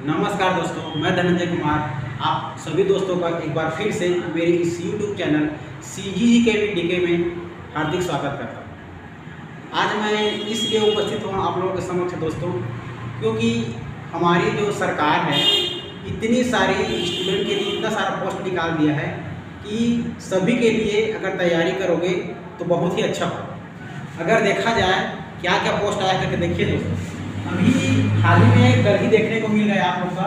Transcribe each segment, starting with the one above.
नमस्कार दोस्तों, मैं धनंजय कुमार आप सभी दोस्तों का एक बार फिर से मेरे इस YouTube चैनल CGGKVDK में हार्दिक स्वागत करता हूँ। आज मैं इसलिए उपस्थित हूँ आप लोगों के समक्ष दोस्तों, क्योंकि हमारी जो सरकार है इतनी सारी स्टूडेंट के लिए इतना सारा पोस्ट निकाल दिया है कि सभी के लिए अगर तैयारी करोगे तो बहुत ही अच्छा हो। अगर देखा जाए क्या क्या पोस्ट आया करके देखिए दोस्तों, अभी हाल ही में कल ही देखने को मिल रहा है आप लोग का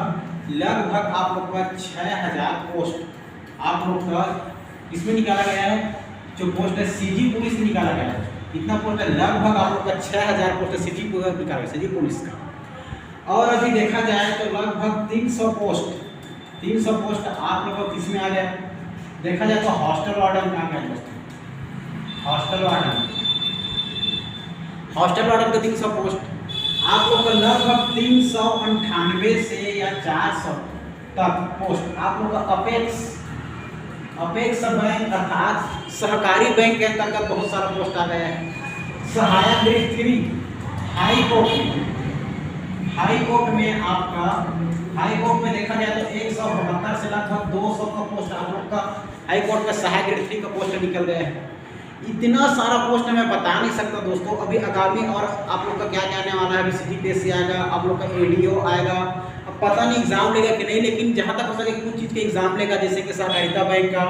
लगभग आप लोग का 6000 पोस्ट आप लोग का इसमें निकाला गया है। जो पोस्ट है सीजी पुलिस में निकाला गया है। इतना पोस्ट है लगभग आप लोग का 6000 पोस्ट है सीजी निकाला गया सीजी पुलिस का। और अभी देखा जाए तो लगभग 300 पोस्ट आप लोग को किसमें आ गया। देखा जाए तो हॉस्टल वार्डन में आ गया दोस्तों। हॉस्टल वार्डन के 300 पोस्ट आप लोग का लगभग 398 से या 400 तक पोस्ट आप लोग का अपेक्स बैंक अर्थात सहकारी बैंक के अंतर्गत बहुत सारा पोस्ट आ गया है। सहायक ग्रेड 3 हाई कोर्ट में आपका हाई कोर्ट में देखा जाए तो 172 से लगभग 200 का पोस्ट आप लोग का हाई कोर्ट में सहायक ग्रेड 3 का पोस्ट निकल गया है। इतना सारा पोस्ट मैं बता नहीं सकता दोस्तों। अभी आगामी और आप लोग का क्या क्या आने वाला है। अभी CGPSC आएगा, आप लोग का ADO आएगा। अब पता नहीं एग्जाम लेगा कि नहीं, लेकिन जहाँ तक हो सके कुछ चीज़ के एग्जाम लेगा, जैसे कि सहकारिता बैंक का,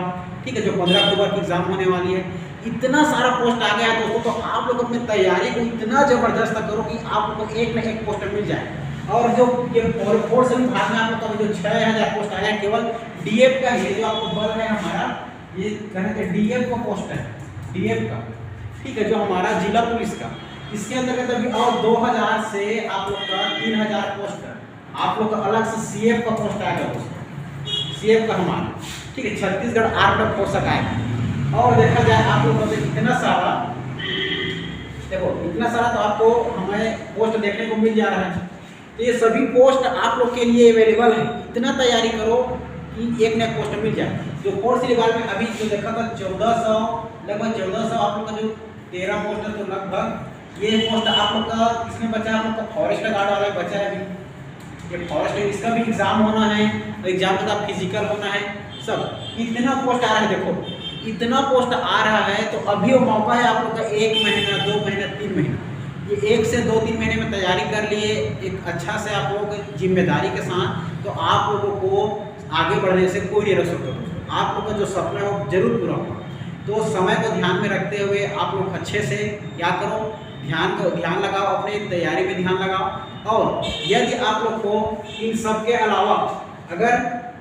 ठीक है, जो 15 अक्टूबर की एग्जाम होने वाली है। इतना सारा पोस्ट आ गया है दोस्तों, तो आप लोग अपनी तैयारी को इतना जबरदस्त करो कि आप लोग को एक न एक पोस्ट मिल जाए। और जो ये फोर्थ से भाग में आप लोग का जो 6000 पोस्ट आया है केवल DF का ही, जो आपको बल है हमारा ये कहते हैं DF का पोस्ट है, DF का, ठीक है, जो हमारा जिला पुलिस का। इसके अंतर्गत अभी और 2000 से आप लोग का 3000 पोस्ट है। आप लोग का अलग से CF का पोस्ट आएगा दोस्तों, CF का हमारा, ठीक है, छत्तीसगढ़ आर्म्ड फोर्स का आएगा। और देखा जाए आप लोग का इतना सारा, देखो इतना सारा तो आपको हमें पोस्ट देखने को मिल जा रहा है। तो ये सभी पोस्ट आप लोग के लिए अवेलेबल है। इतना तैयारी करो कि एक न एक पोस्ट मिल जाए। जो फोर्थ सिलेबस में अभी जो देखा था 1400 लगभग 1400 आप लोग का जो 13 पोस्ट है, तो लगभग ये पोस्ट आप लोग का इसमें बचा है। आप लोग का फॉरेस्ट गार्ड वाला बचा है। अभी ये फॉरेस्ट है, इसका भी एग्जाम होना है, एग्जाम के साथ फिजिकल होना है सब। इतना पोस्ट आ रहा है, देखो इतना पोस्ट आ रहा है। तो अभी वो मौका है आप लोग का 1 महीना 2 महीना 3 महीना, ये 1 से 2-3 महीने में तैयारी कर लिए एक अच्छा से आप लोग जिम्मेदारी के साथ, तो आप लोगों को आगे बढ़ने से कोई नहीं रोक सकता। आप लोग का जो सपना है वो जरूर पूरा होगा। तो समय को ध्यान में रखते हुए आप लोग अच्छे से क्या करो, ध्यान लगाओ, अपने तैयारी में ध्यान लगाओ। और यदि आप लोग को इन सब के अलावा अगर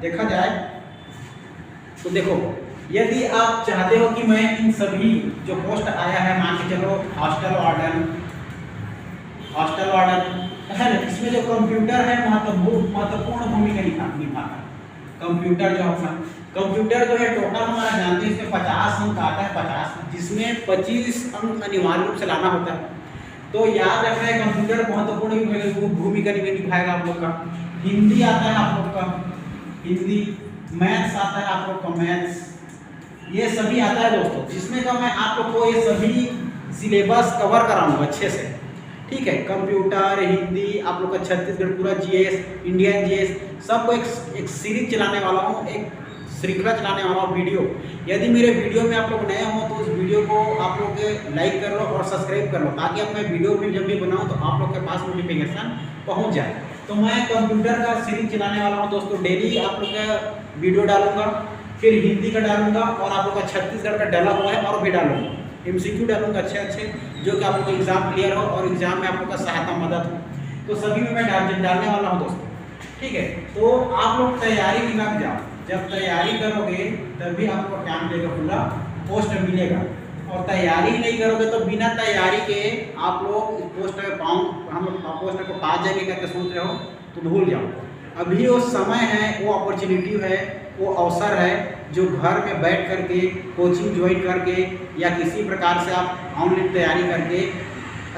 देखा जाए तो देखो, यदि आप चाहते हो कि मैं इन सभी जो पोस्ट आया है, मान के चलो हॉस्टल वार्डन है ना, इसमें जो कंप्यूटर है महत्वपूर्ण भूमिका निभाता है। कंप्यूटर जो है टोटल हमारा जानते हैं इसमें 50 अंक आता है, 50, जिसमें 25 अंक अनिवार्य रूप से लाना होता है। तो याद रखना है कंप्यूटर महत्वपूर्ण भूमिका निभाएगा आप लोग का। हिंदी आता है आप लोग का, हिंदी, मैथ्स आता है आप लोग का, मैथ्स, ये सभी आता है दोस्तों, जिसमें का मैं आप लोग को ये सभी सिलेबस कवर कराऊंगा अच्छे से, ठीक है। कंप्यूटर, हिंदी, आप लोग का छत्तीसगढ़ पूरा GS, इंडियन GS, सबको एक सीरीज चलाने वाला हूँ, एक श्रृंखला चलाने वाला हूँ वीडियो। यदि मेरे वीडियो में आप लोग नए हो तो उस वीडियो को आप लोग लाइक कर लो और सब्सक्राइब कर लो, ताकि अब मैं वीडियो भी जब भी बनाऊँ तो आप लोग के पास नोटिफिकेशन पहुँच जाए। तो मैं कंप्यूटर का सीरीज चलाने वाला हूँ दोस्तों। डेली आप लोग का वीडियो डालूंगा, फिर हिंदी का डालूंगा, और आप लोग का छत्तीसगढ़ का डाला हुआ है और भी डालूंगा, MCQ डालूंगा अच्छे जो कि आप लोग का एग्जाम क्लियर हो और एग्जाम में आप लोग का सहायता मदद हो। तो सभी में मैं डालने वाला हूँ दोस्तों, ठीक है। तो आप लोग तैयारी में लग जाओ। जब तैयारी करोगे तभी आपको क्या मिलेगा, पूरा पोस्ट मिलेगा। और तैयारी नहीं करोगे तो बिना तैयारी के आप लोग पोस्ट हम पोस्ट को पा जाएंगे करके सोच रहे हो तो भूल जाओ। अभी वो समय है, वो अपॉर्चुनिटी है, वो अवसर है जो घर में बैठ करके कोचिंग ज्वाइन करके या किसी प्रकार से आप ऑनलाइन तैयारी करके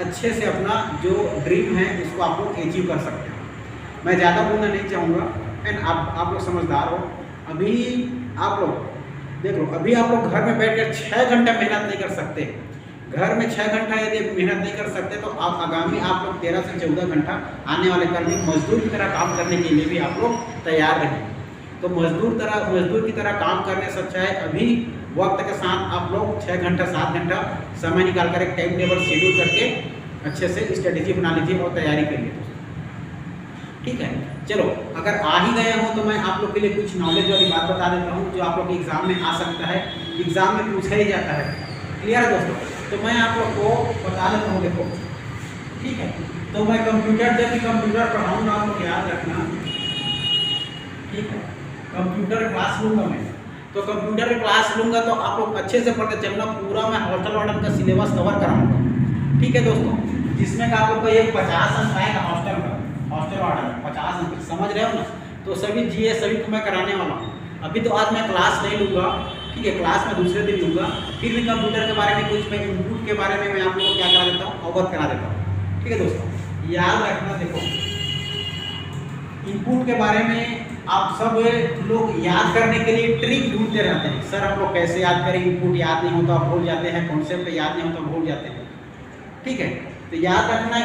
अच्छे से अपना जो ड्रीम है उसको आप लोग अचीव कर सकते हो। मैं ज़्यादा बोलना नहीं चाहूँगा, एंड आप लोग समझदार हो। अभी आप लोग देख लो, अभी आप लोग घर में बैठ कर 6 घंटे मेहनत नहीं कर सकते। घर में 6 घंटा यदि मेहनत नहीं कर सकते तो आप आगामी आप लोग 13 से 14 घंटा आने वाले कल में मजदूर की तरह काम करने के लिए भी आप लोग तैयार रहें। तो मजदूर की तरह काम करने से अच्छा है अभी वक्त के साथ आप लोग 6 घंटा 7 घंटा समय निकाल कर एक टाइम टेबल शेड्यूल करके अच्छे से स्ट्रेटेजी बना लीजिए और तैयारी करिए। ठीक है, चलो अगर आ ही गए हो तो मैं आप लोग के लिए कुछ नॉलेज वाली बात बता देता हूँ जो आप लोग के एग्जाम में आ सकता है, एग्जाम में पूछा ही जाता है। क्लियर है दोस्तों? तो मैं आप लोग को बता देता हूँ, देखो ठीक है। तो मैं कंप्यूटर जब भी कंप्यूटर पढ़ाऊँगा आप लोग याद रखना, ठीक है। कंप्यूटर क्लास लूँगा मैं, तो कंप्यूटर क्लास लूँगा तो आप लोग अच्छे से पढ़ते चलना, पूरा मैं हॉस्टल वार्डन का सिलेबस कवर कराऊँगा। ठीक है दोस्तों, जिसमें का आप लोग को ये 50 अंक आएगा हॉस्टल वार्डन 50 अंक, समझ रहे हो ना? तो सभी जीएस सभी को मैं कराने वाला हूँ। अभी तो आज मैं क्लास नहीं लूँगा, ठीक है, क्लास मैं दूसरे दिन लूँगा। फिर भी कंप्यूटर के बारे में कुछ मैं इनपुट के बारे में मैं आप लोगों को क्या करा देता हूँ, अवगत करा देता हूँ। ठीक है दोस्तों, याद रखना, देखो इनपुट के बारे में आप सब लोग याद करने के लिए ट्रिक ढूंढते रहते हैं। सर हम लोग कैसे याद करें, इनपुट याद नहीं होता भूल जाते हैं, कॉन्सेप्ट याद नहीं होता भूल जाते हैं। ठीक है, तो याद रखना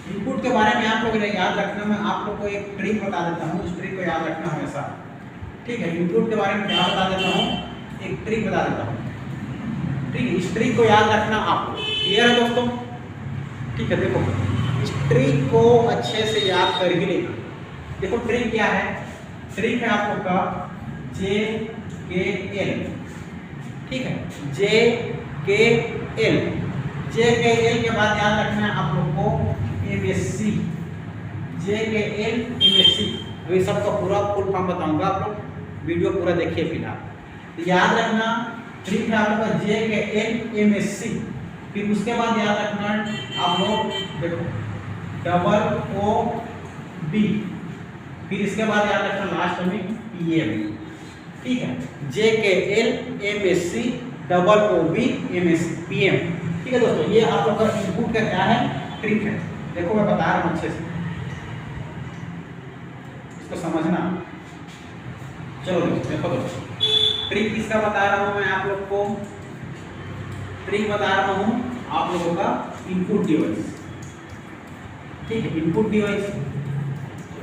इनपुट के बारे में आप लोग याद रखना। मैं आप लोग को एक ट्रिक बता देता हूँ, उस ट्रिक को याद रखना हमेशा। ठीक है, इनपुट के बारे में क्या बता देता हूँ, एक ट्रिक बता देता हूँ। ठीक है, इस ट्रिक को याद रखना आपको। क्लियर है दोस्तों? ठीक है, देखो इस ट्रिक को अच्छे से याद कर ही लेना। देखो ट्रिक क्या है, ट्रिक है आप लोग का JKL। ठीक है, JKL के बाद याद रखना है आप लोग को MSc, JKL MSc। अभी सबका पूरा फुल फॉर्म बताऊंगा, आप लोग वीडियो पूरा देखिए फिलहाल। तो याद रखना ट्रिक है आप लोग का JKL MSc। फिर उसके बाद याद रखना आप लोग देखो OOB, फिर इसके बाद याद रखना लास्ट में PM। ठीक है, JKL MSc OOB MSc PM। ठीक है दोस्तों, ये आप लोग का इनपुट का क्या है, ट्रिक है। देखो मैं बता रहा हूँ अच्छे से, इसको समझना। चलो देखो दोस्तों, ट्रिक किसका बता रहा हूँ मैं आप लोग को, ट्रिक बता रहा हूँ आप लोगों का इनपुट डिवाइस। ठीक है, इनपुट डिवाइस,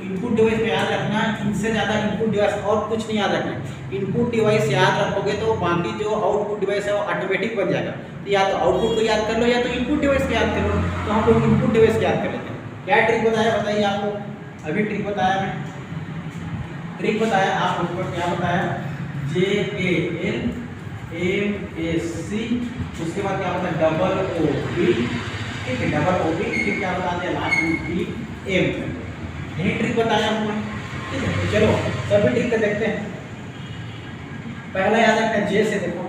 इनपुट डिवाइस को याद रखना। इनसे ज़्यादा इनपुट डिवाइस और कुछ नहीं याद रखना। इनपुट डिवाइस याद रखोगे तो बाकी जो आउटपुट डिवाइस है वो ऑटोमेटिक बन जाएगा। तो या तो आउटपुट को याद कर लो या तो इनपुट डिवाइस को याद कर लो। तो हम लोग इनपुट डिवाइस को याद कर लेते हैं। क्या ट्रिक बताया, बताइए आप लोग। अभी ट्रिक बताया मैं, ट्रिक बताया आप लोग को, क्या बताया, JKL MSc, उसके बाद क्या बताया OOB। ठीक है, OOB, फिर क्या बता दिया लास्ट में PM। यही ट्रिक बताया हमने। ठीक है, तो चलो सभी ट्रिक को देखते हैं। पहला याद रखना है J से, देखो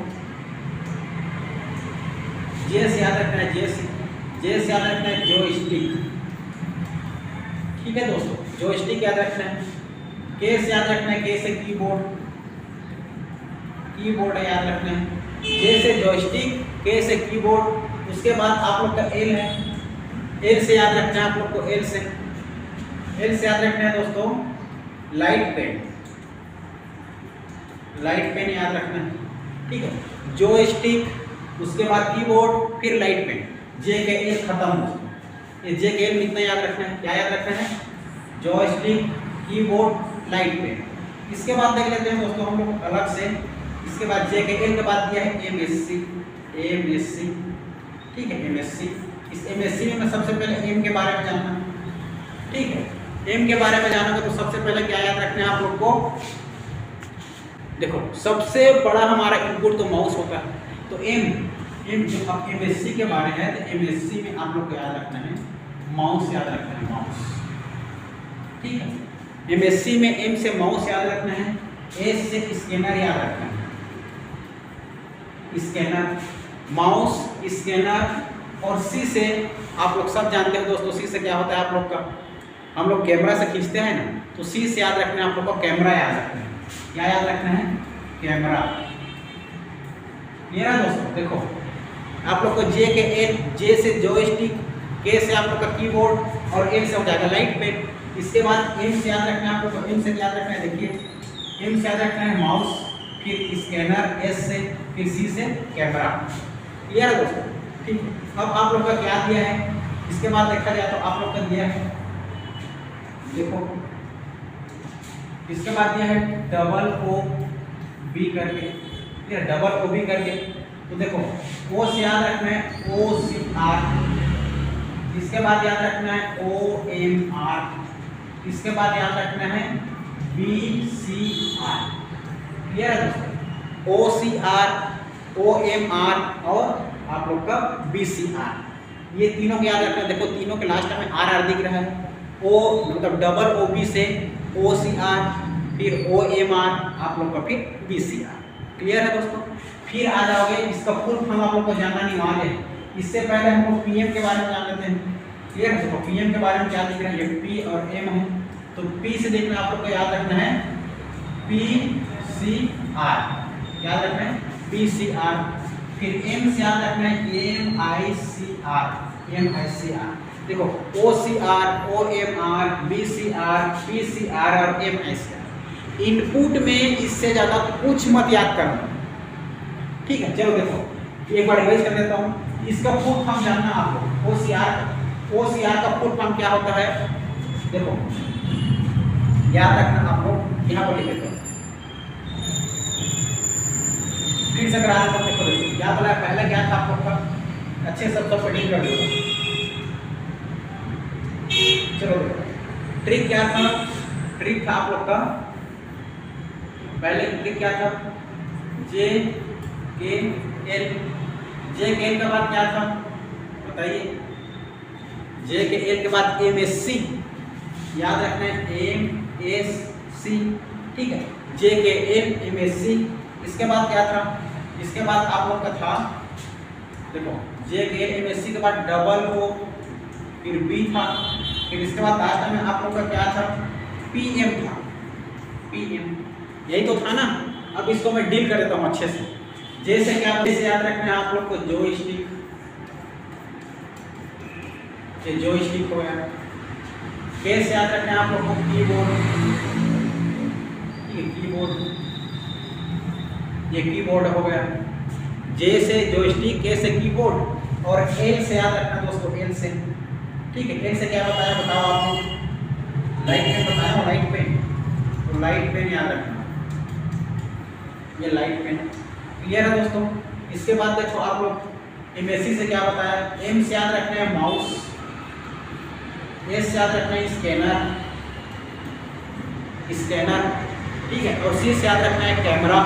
J से याद रखना है, J से याद रखना है जॉयस्टिक। ठीक है दोस्तों, जॉयस्टिक याद रखना है। K से याद रखना है, K से कीबोर्ड, कीबोर्ड है याद रखना है। J से जॉयस्टिक, K से कीबोर्ड। उसके बाद आप लोग का L है, L से याद रखना है आप लोग को, L से याद रखना है दोस्तों लाइट पेन, लाइट पेन याद रखना है। ठीक है, जॉयस्टिक, उसके बाद कीबोर्ड, फिर लाइट पेन। JKL खत्म हो, ये JKL में इतना याद रखना है। क्या याद रखना है, जॉयस्टिक, कीबोर्ड, लाइट पेन। इसके बाद देख लेते हैं दोस्तों हम लोग अलग से। इसके बाद JKL के बाद दिया है MSc। ठीक है, MSc। इस MSc में मैं सबसे पहले M के बारे में जानना। ठीक है, M के बारे में जानोगे तो सबसे पहले क्या याद रखना है आप लोग को, देखो सबसे बड़ा हमारा इनपुट तो माउस होता है। तो M जो अब MSc के बारे में है, तो MSc में आप लोग को याद रखना है माउस, याद रखना है माउस। ठीक है, MSc में M से माउस याद रखना है, S से स्कैनर याद रखना है, स्कैनर, माउस, स्कैनर। और C से आप लोग सब जानते हो दोस्तों, C से क्या होता है आप लोग का, हम लोग कैमरा से खींचते हैं ना, तो C से याद रखना है आप लोग को कैमरा याद रखना है। क्या याद रखना है, कैमरा। ये ना दोस्तों, देखो आप लोग को J से जॉयस्टिक, K से आप लोग का कीबोर्ड और M से हो जाएगा लाइट पेन। इसके बाद M से याद रखना है आप लोग को, M से याद रखना है, देखिए M से याद रखना है माउस, फिर स्कैनर, S से, फिर C से कैमरा। क्लियर है दोस्तों? ठीक है, अब आप लोग का क्या दिया है, इसके बाद देखा जाए तो आप लोग का दिया है, देखो इसके बाद दिया है डबल ओ बी करके, ठीक है, डबल ओ बी करके। तो देखो ओ से याद रखना है ओ सी आर, इसके बाद याद रखना है ओ एम आर, इसके बाद याद रखना है बी सी आर। क्लियर है दोस्तों, O C R, O M R और आप लोग का बी सी आर, ये तीनों को याद रखना है। देखो तीनों के लास्ट में आर आर दिख रहा है, ओ मतलब डबल ओ बी से ओ सी आर, फिर ओ एम आर, आप लोग का फिर बी सी आर। क्लियर है दोस्तों, फिर आ जाओगे, इसका फुल फॉर्म आप लोग को जानना अनिवार्य है। इससे पहले हम लोग पीएम के बारे में जान लेते हैं। क्लियर है, तो पीएम के बारे में क्या दिख रहा है, ये पी और एम है, तो पी से देखना आप लोग को याद रखना है पी सी आर, याद रखना है पी सी आर। फिर एम से याद रखना है M I C R, M I C R. देखो O C R, O M R, B C R, P C R और M I C R. Input में इससे ज़्यादा कुछ मत याद करना, ठीक है। चलो देखो एक बार रिवाइज कर देता हूँ, इसका फुल फॉर्म जानना आप लोग। ओ सी आर का फुल फॉर्म क्या होता है, देखो याद रखना आप लोग, यहाँ पर लिख देता हूँ, फिर से करा देता हूँ। देखो क्या बोला है, पहले क्या था आप लोग का, अच्छे सब फिटिंग कर दो। चलो देखो ट्रिक क्या था, ट्रिक था आप लोग का, पहले ट्रिक क्या था, जे के एल, जे के एल के बाद क्या था बताइए, जे के एल के बाद एम एस सी, याद रखना है एम एस सी, ठीक है, जे के एल एम एस सी। इसके बाद क्या था, इसके बाद आप लोग का था, देखो जे के एल एम एस सी के बाद डबल ओ, फिर बी था, फिर इसके बाद लास्ट में आप लोग का क्या था, पी एम था, पी एम, यही तो था ना। अब इसको मैं डील कर देता हूँ अच्छे से। जैसे क्या, जैसे याद रखना है आप लोग को जॉयस्टिक, ये जॉयस्टिक हो गया। कैसे याद रखना है आप लोग को कीबोर्ड, ये कीबोर्ड, ये कीबोर्ड हो गया। जैसे जॉयस्टिक, कैसे कीबोर्ड, और एल से याद रखना दोस्तों, एल से, ठीक है। एल से क्या बताया बताओ आप लोग, लाइट पेन बताया, लाइट पेन, तो लाइट पेन याद रखना, ये लाइट पेन। क्लियर है दोस्तों। इसके बाद देखो आप लोग एमएससी से क्या बताया, एम से याद रखना है माउस, एस से याद रखना है स्कैनर, स्कैनर, ठीक है, और सी से याद रखना है कैमरा,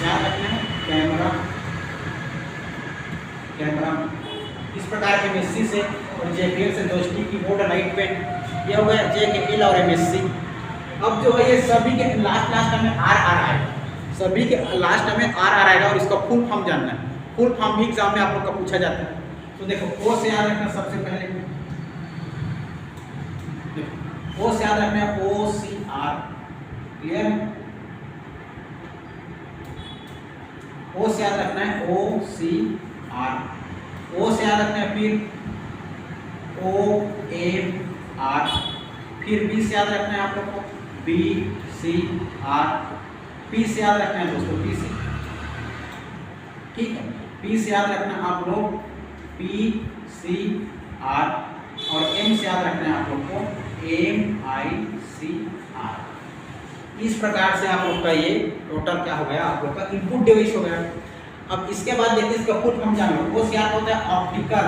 याद रखना है कैमरा, कैमरा। इस प्रकार के एमएससी से और जेपीएल से जॉयस्टिक, कीबोर्ड, लाइट पेन, ये हो गया जे के एल और एमएससी। अब जो है ये सभी के लास्ट में आर आर आएगा, सभी के लास्ट में आर आर आएगा, और इसका फुल फॉर्म जानना है। फुल फॉर्म भी एग्जाम में आप लोग का पूछा जाता है। तो देखो ओ से याद रखना सबसे पहले, देखो ओ से याद रखना है ओ सी आर, क्लियर, ओ से याद रखना है ओ सी आर, ओ से याद रखना है फिर ओ एम आर, फिर बी से याद रखना है आप लोग को बी सी आर, पी से याद रखना है दोस्तों पी से, ठीक है, पी से याद रखना आप लोग पी सी आर, और एम से याद रखना है आप लोग को एम आई सी आर। इस प्रकार से आप लोग का ये टोटल क्या हो गया, आप लोग का इनपुट डिवाइस हो गया। अब इसके बाद देखिए इसका फुल फॉर्म जान लो। वो क्या होता है, optical,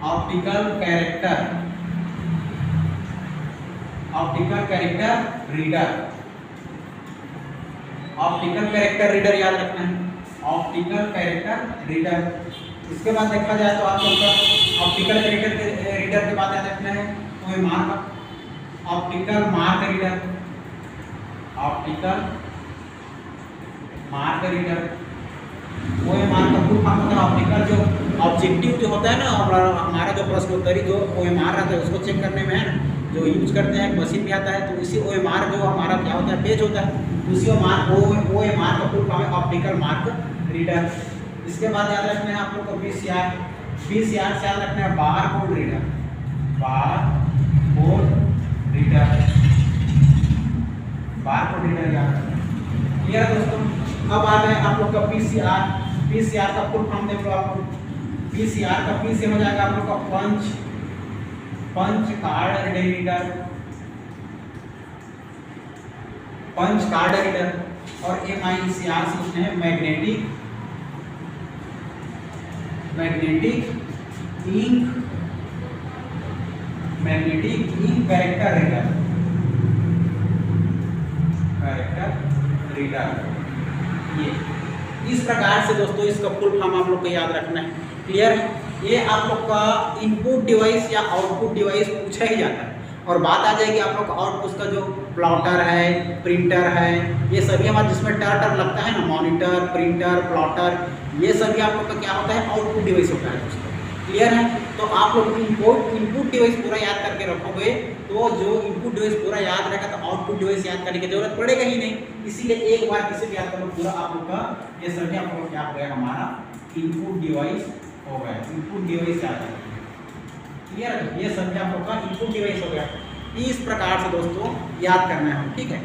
optical character, optical character reader, optical character reader याद रखना है, ऑप्टिकल कैरेक्टर रीडर। इसके बाद देखा जाए तो आप लोग का ऑप्टिकल कैरेक्टर रीडर के बाद याद रखना है कोई mark, optical mark reader, optical mark reader, वो मार्क का फुल फॉर्म होता है ऑप्टिकल, जो ऑब्जेक्टिव जो होता है ना हमारा जो प्रश्नोत्तरी जो OMR रहता है उसको चेक करने में है ना, जो यूज करते हैं मशीन भी आता है, तो इसी OMR जो हमारा क्या होता है पेज होता है, उसी OMR का फुल फॉर्म है ऑप्टिकल मार्क रीडर। इसके बाद याद रखना है आप लोग को VCR, VCR से याद रखना है bar code reader, bar code reader, bar code reader याद रखना। क्लियर दोस्तों। अब आ गए आप लोग का PCR, पीसीआर का फुल फॉर्म देख लो आप लोग। पीसीआर का पी से हो जाएगा आप लोग का punch card reader, punch card reader, और MICR से उसने है मैग्नेटिक इंक कैरेक्टर रीडर। ये इस प्रकार से दोस्तों इसका फुल फॉर्म आप लोग को याद रखना है। क्लियर? ये आप लोग का इनपुट डिवाइस या आउटपुट डिवाइस पूछा ही जाता है, और बात आ जाएगी आप लोग का आउटपुट का जो प्लॉटर है, प्रिंटर है, ये सभी हमारे जिसमें टर लगता है ना, मॉनिटर, प्रिंटर, प्लॉटर, ये सभी आप लोग का क्या होता है, आउटपुट डिवाइस होता है दोस्तों। क्लियर है? तो आप लोग इनपुट डिवाइस पूरा याद करके रखोगे तो जो इनपुट डिवाइस पूरा याद रहेगा तो आउटपुट डिवाइस याद करने की जरूरत पड़ेगा ही नहीं। इसीलिए एक बार किसी भी याद करो पूरा आप लोग का ये सभी आप लोग क्या हो गया, हमारा इनपुट डिवाइस हो गया, इनपुट डिवाइस याद है। क्लियर? ये सभी आप लोग का इनपुट डिवाइस हो गया। इस प्रकार से दोस्तों याद करना है, ठीक है।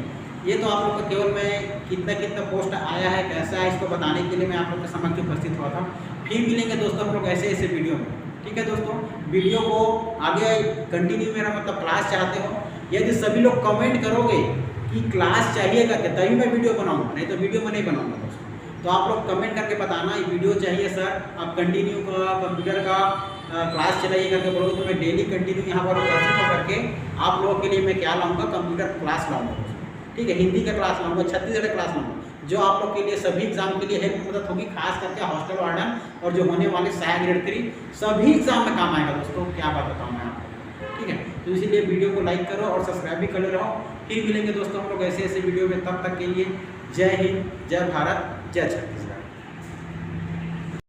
ये तो आप लोग का केवल मैं कितना पोस्ट आया है, कैसा है, इसको बताने के लिए मैं आप लोग के समक्ष उपस्थित हुआ था। फिर मिलेंगे दोस्तों हम लोग ऐसे वीडियो में, ठीक है दोस्तों। वीडियो को आगे कंटिन्यू मेरा मतलब क्लास चाहते हो, यदि सभी लोग कमेंट करोगे कि क्लास चाहिए करके तभी मैं वीडियो बनाऊंगा, नहीं तो वीडियो में नहीं बनाऊंगा दोस्तों। तो आप लोग कमेंट करके बताना ये वीडियो चाहिए सर, आप कंटिन्यू का कंप्यूटर का क्लास चलाइए करके बोलोगे तो मैं डेली कंटिन्यू यहाँ पर उपस्थित होकर के आप लोगों के लिए मैं क्या लाऊंगा, कंप्यूटर क्लास लाऊंगा, ठीक है। हिंदी का क्लास लाऊंगा, छत्तीसगढ़ क्लास लाऊंगा, जो आप लोग के लिए सभी एग्जाम के लिए हेल्प मदद होगी, खास करके हॉस्टल वार्डन और जो होने वाले सहायक ग्रेड 3 सभी एग्जाम में काम आएगा दोस्तों। क्या बात बताऊँ मैं आपको, ठीक है। तो इसीलिए वीडियो को लाइक करो और सब्सक्राइब भी कर रहो। फिर मिलेंगे दोस्तों हम लोग ऐसे वीडियो में, तब तक के लिए जय हिंद, जय भारत, जय छत्तीसगढ़।